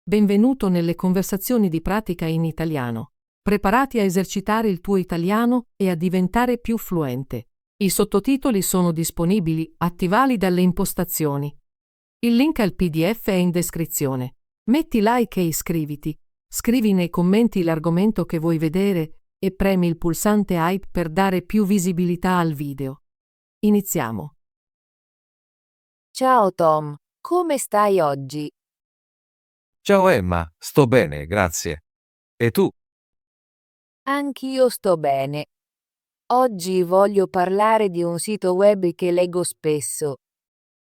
Benvenuto nelle conversazioni di pratica in italiano. Preparati a esercitare il tuo italiano e a diventare più fluente. I sottotitoli sono disponibili, attivali dalle impostazioni. Il link al PDF è in descrizione. Metti like e iscriviti. Scrivi nei commenti l'argomento che vuoi vedere e premi il pulsante hype per dare più visibilità al video. Iniziamo. Ciao Tom, come stai oggi? Ciao Emma, sto bene, grazie. E tu? Anch'io sto bene. Oggi voglio parlare di un sito web che leggo spesso.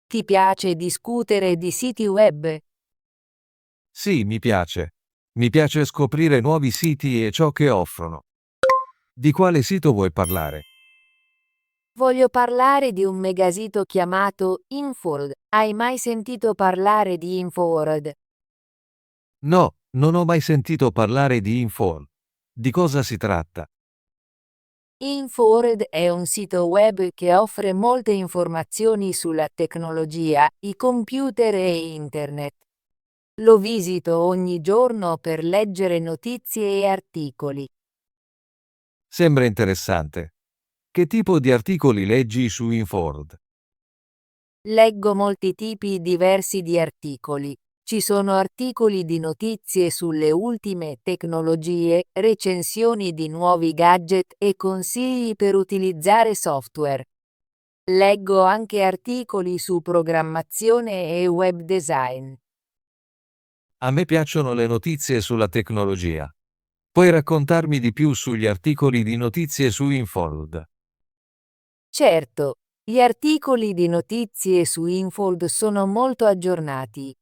Ti piace discutere di siti web? Sì, mi piace. Mi piace scoprire nuovi siti e ciò che offrono. Di quale sito vuoi parlare? Voglio parlare di un megasito chiamato InfoWorld. Hai mai sentito parlare di InfoWorld? No, non ho mai sentito parlare di Inform. Di cosa si tratta? InfoWorld è un sito web che offre molte informazioni sulla tecnologia, i computer e internet. Lo visito ogni giorno per leggere notizie e articoli. Sembra interessante. Che tipo di articoli leggi su Inform? Leggo molti tipi diversi di articoli. Ci sono articoli di notizie sulle ultime tecnologie, recensioni di nuovi gadget e consigli per utilizzare software. Leggo anche articoli su programmazione e web design. A me piacciono le notizie sulla tecnologia. Puoi raccontarmi di più sugli articoli di notizie su Inform? Certo, gli articoli di notizie su Infold sono molto aggiornati.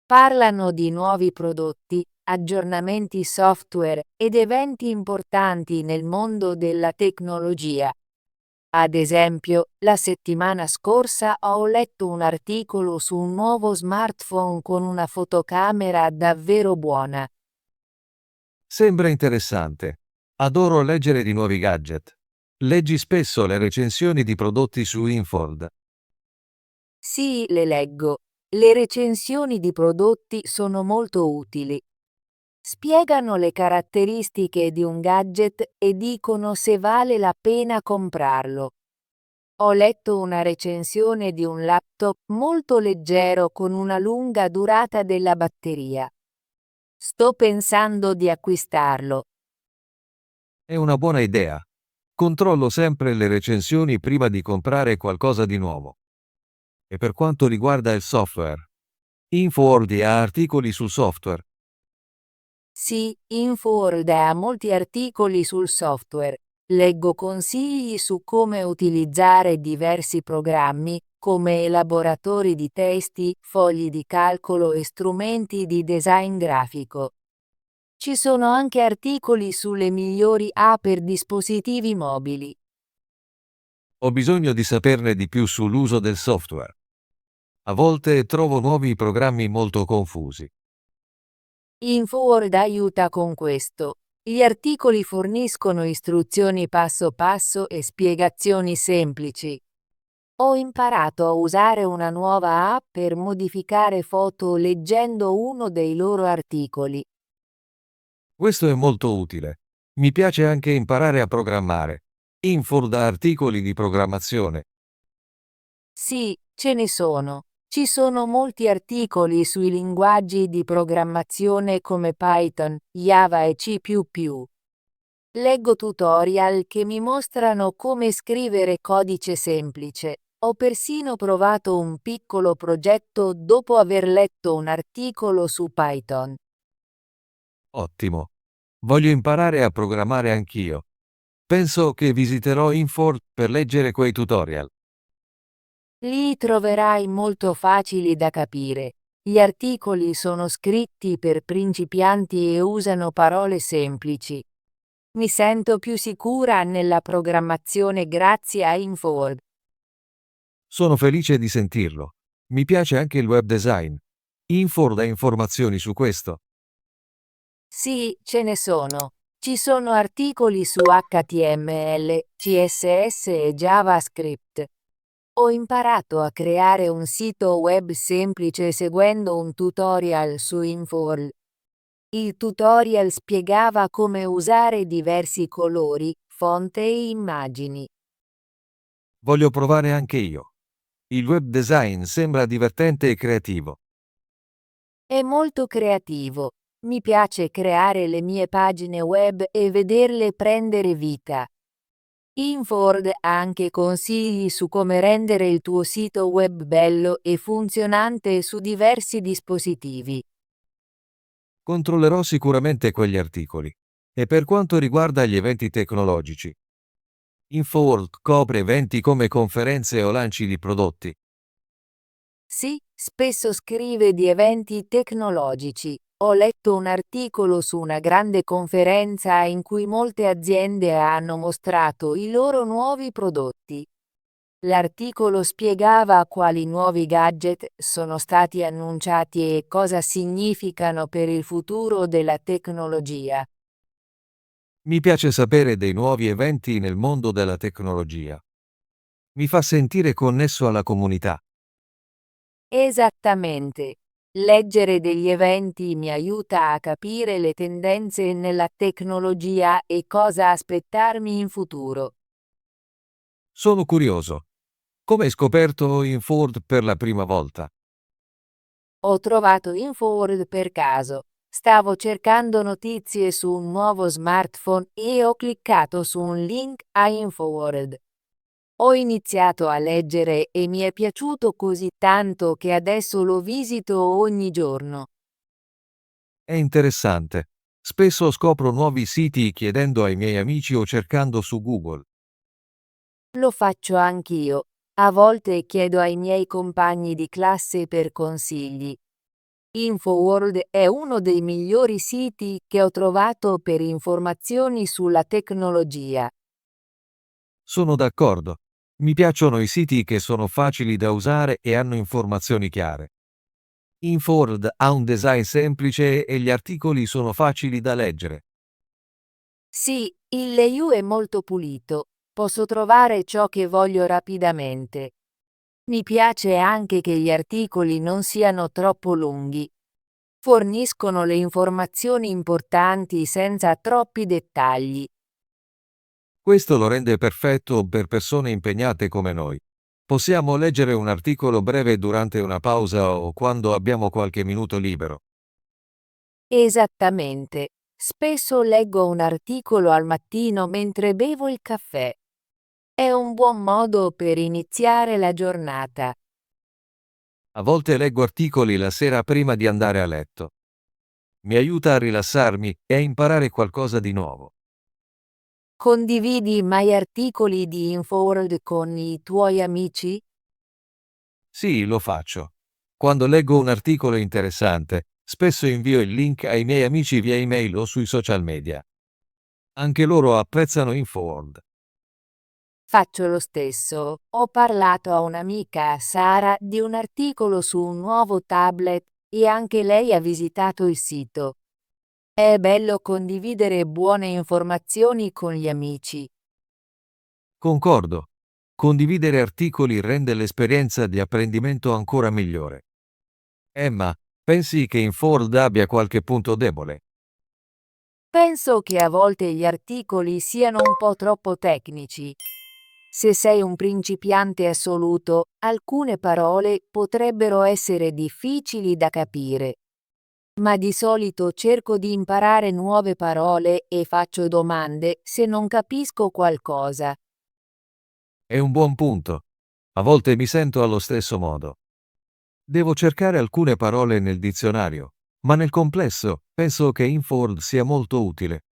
Parlano di nuovi prodotti, aggiornamenti software ed eventi importanti nel mondo della tecnologia. Ad esempio, la settimana scorsa ho letto un articolo su un nuovo smartphone con una fotocamera davvero buona. Sembra interessante. Adoro leggere di nuovi gadget. Leggi spesso le recensioni di prodotti su Inform? Sì, le leggo. Le recensioni di prodotti sono molto utili. Spiegano le caratteristiche di un gadget e dicono se vale la pena comprarlo. Ho letto una recensione di un laptop molto leggero con una lunga durata della batteria. Sto pensando di acquistarlo. È una buona idea. Controllo sempre le recensioni prima di comprare qualcosa di nuovo. E per quanto riguarda il software, InfoWorld ha articoli sul software. Sì, InfoWorld ha molti articoli sul software. Leggo consigli su come utilizzare diversi programmi, come elaboratori di testi, fogli di calcolo e strumenti di design grafico. Ci sono anche articoli sulle migliori app per dispositivi mobili. Ho bisogno di saperne di più sull'uso del software. A volte trovo nuovi programmi molto confusi. InfoWorld aiuta con questo. Gli articoli forniscono istruzioni passo passo e spiegazioni semplici. Ho imparato a usare una nuova app per modificare foto leggendo uno dei loro articoli. Questo è molto utile. Mi piace anche imparare a programmare. InfoWorld ha articoli di programmazione. Sì, ce ne sono. Ci sono molti articoli sui linguaggi di programmazione come Python, Java e C++. Leggo tutorial che mi mostrano come scrivere codice semplice. Ho persino provato un piccolo progetto dopo aver letto un articolo su Python. Ottimo. Voglio imparare a programmare anch'io. Penso che visiterò InfoWorld per leggere quei tutorial. Li troverai molto facili da capire. Gli articoli sono scritti per principianti e usano parole semplici. Mi sento più sicura nella programmazione grazie a InfoWorld. Sono felice di sentirlo. Mi piace anche il web design. InfoWorld ha informazioni su questo. Sì, ce ne sono. Ci sono articoli su HTML, CSS e JavaScript. Ho imparato a creare un sito web semplice seguendo un tutorial su Infall. Il tutorial spiegava come usare diversi colori, fonte e immagini. Voglio provare anche io. Il web design sembra divertente e creativo. È molto creativo. Mi piace creare le mie pagine web e vederle prendere vita. Inford ha anche consigli su come rendere il tuo sito web bello e funzionante su diversi dispositivi. Controllerò sicuramente quegli articoli. E per quanto riguarda gli eventi tecnologici, InfoWorld copre eventi come conferenze o lanci di prodotti. Sì, spesso scrive di eventi tecnologici. Ho letto un articolo su una grande conferenza in cui molte aziende hanno mostrato i loro nuovi prodotti. L'articolo spiegava quali nuovi gadget sono stati annunciati e cosa significano per il futuro della tecnologia. Mi piace sapere dei nuovi eventi nel mondo della tecnologia. Mi fa sentire connesso alla comunità. Esattamente. Leggere degli eventi mi aiuta a capire le tendenze nella tecnologia e cosa aspettarmi in futuro. Sono curioso. Come hai scoperto InfoWorld per la prima volta? Ho trovato InfoWord per caso. Stavo cercando notizie su un nuovo smartphone e ho cliccato su un link a InfoWorld. Ho iniziato a leggere e mi è piaciuto così tanto che adesso lo visito ogni giorno. È interessante. Spesso scopro nuovi siti chiedendo ai miei amici o cercando su Google. Lo faccio anch'io. A volte chiedo ai miei compagni di classe per consigli. InfoWorld è uno dei migliori siti che ho trovato per informazioni sulla tecnologia. Sono d'accordo. Mi piacciono i siti che sono facili da usare e hanno informazioni chiare. InfoWorld ha un design semplice e gli articoli sono facili da leggere. Sì, il layout è molto pulito. Posso trovare ciò che voglio rapidamente. Mi piace anche che gli articoli non siano troppo lunghi. Forniscono le informazioni importanti senza troppi dettagli. Questo lo rende perfetto per persone impegnate come noi. Possiamo leggere un articolo breve durante una pausa o quando abbiamo qualche minuto libero. Esattamente. Spesso leggo un articolo al mattino mentre bevo il caffè. È un buon modo per iniziare la giornata. A volte leggo articoli la sera prima di andare a letto. Mi aiuta a rilassarmi e a imparare qualcosa di nuovo. Condividi mai articoli di InfoWorld con i tuoi amici? Sì, lo faccio. Quando leggo un articolo interessante, spesso invio il link ai miei amici via email o sui social media. Anche loro apprezzano InfoWorld. Faccio lo stesso. Ho parlato a un'amica, Sara, di un articolo su un nuovo tablet e anche lei ha visitato il sito. È bello condividere buone informazioni con gli amici. Concordo. Condividere articoli rende l'esperienza di apprendimento ancora migliore. Emma, pensi che InfoWorld abbia qualche punto debole? Penso che a volte gli articoli siano un po' troppo tecnici. Se sei un principiante assoluto, alcune parole potrebbero essere difficili da capire. Ma di solito cerco di imparare nuove parole e faccio domande se non capisco qualcosa. È un buon punto. A volte mi sento allo stesso modo. Devo cercare alcune parole nel dizionario, ma nel complesso penso che InfoWorld sia molto utile.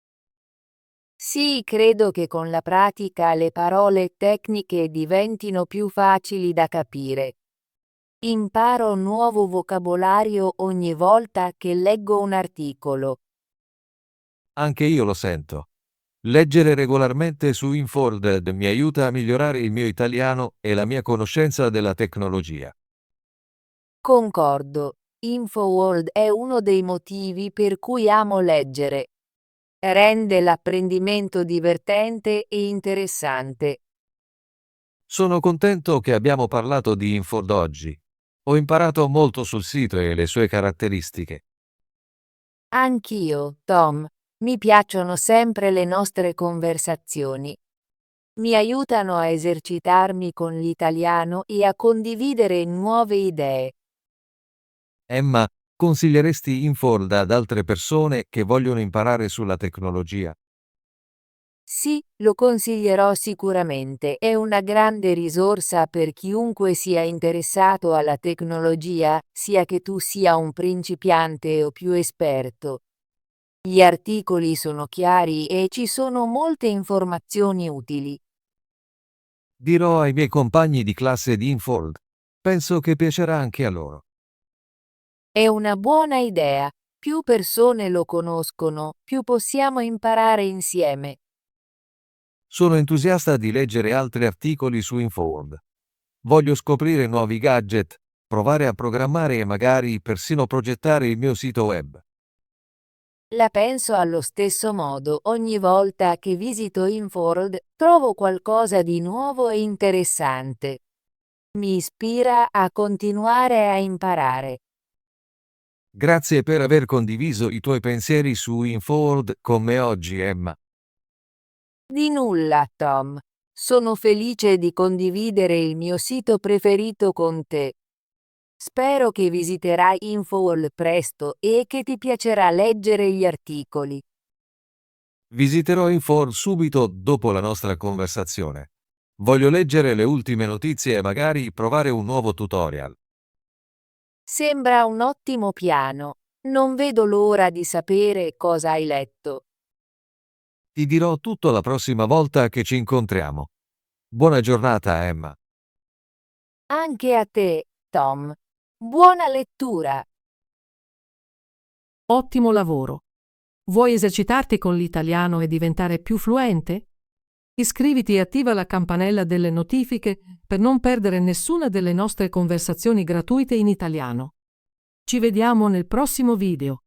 Sì, credo che con la pratica le parole tecniche diventino più facili da capire. Imparo nuovo vocabolario ogni volta che leggo un articolo. Anche io lo sento. Leggere regolarmente su InfoWorld mi aiuta a migliorare il mio italiano e la mia conoscenza della tecnologia. Concordo. InfoWorld è uno dei motivi per cui amo leggere. Rende l'apprendimento divertente e interessante. Sono contento che abbiamo parlato di Inford oggi. Ho imparato molto sul sito e le sue caratteristiche. Anch'io, Tom. Mi piacciono sempre le nostre conversazioni. Mi aiutano a esercitarmi con l'italiano e a condividere nuove idee. Emma, consiglieresti Inford ad altre persone che vogliono imparare sulla tecnologia? Sì, lo consiglierò sicuramente. È una grande risorsa per chiunque sia interessato alla tecnologia, sia che tu sia un principiante o più esperto. Gli articoli sono chiari e ci sono molte informazioni utili. Dirò ai miei compagni di classe di Inford. Penso che piacerà anche a loro. È una buona idea. Più persone lo conoscono, più possiamo imparare insieme. Sono entusiasta di leggere altri articoli su Inford. Voglio scoprire nuovi gadget, provare a programmare e magari persino progettare il mio sito web. La penso allo stesso modo. Ogni volta che visito InForld, trovo qualcosa di nuovo e interessante. Mi ispira a continuare a imparare. Grazie per aver condiviso i tuoi pensieri su Inford con me oggi, Emma. Di nulla, Tom. Sono felice di condividere il mio sito preferito con te. Spero che visiterai InfoWall presto e che ti piacerà leggere gli articoli. Visiterò Inford subito dopo la nostra conversazione. Voglio leggere le ultime notizie e magari provare un nuovo tutorial. Sembra un ottimo piano. Non vedo l'ora di sapere cosa hai letto. Ti dirò tutto la prossima volta che ci incontriamo. Buona giornata, Emma. Anche a te, Tom. Buona lettura! Ottimo lavoro! Vuoi esercitarti con l'italiano e diventare più fluente? Iscriviti e attiva la campanella delle notifiche per non perdere nessuna delle nostre conversazioni gratuite in italiano. Ci vediamo nel prossimo video.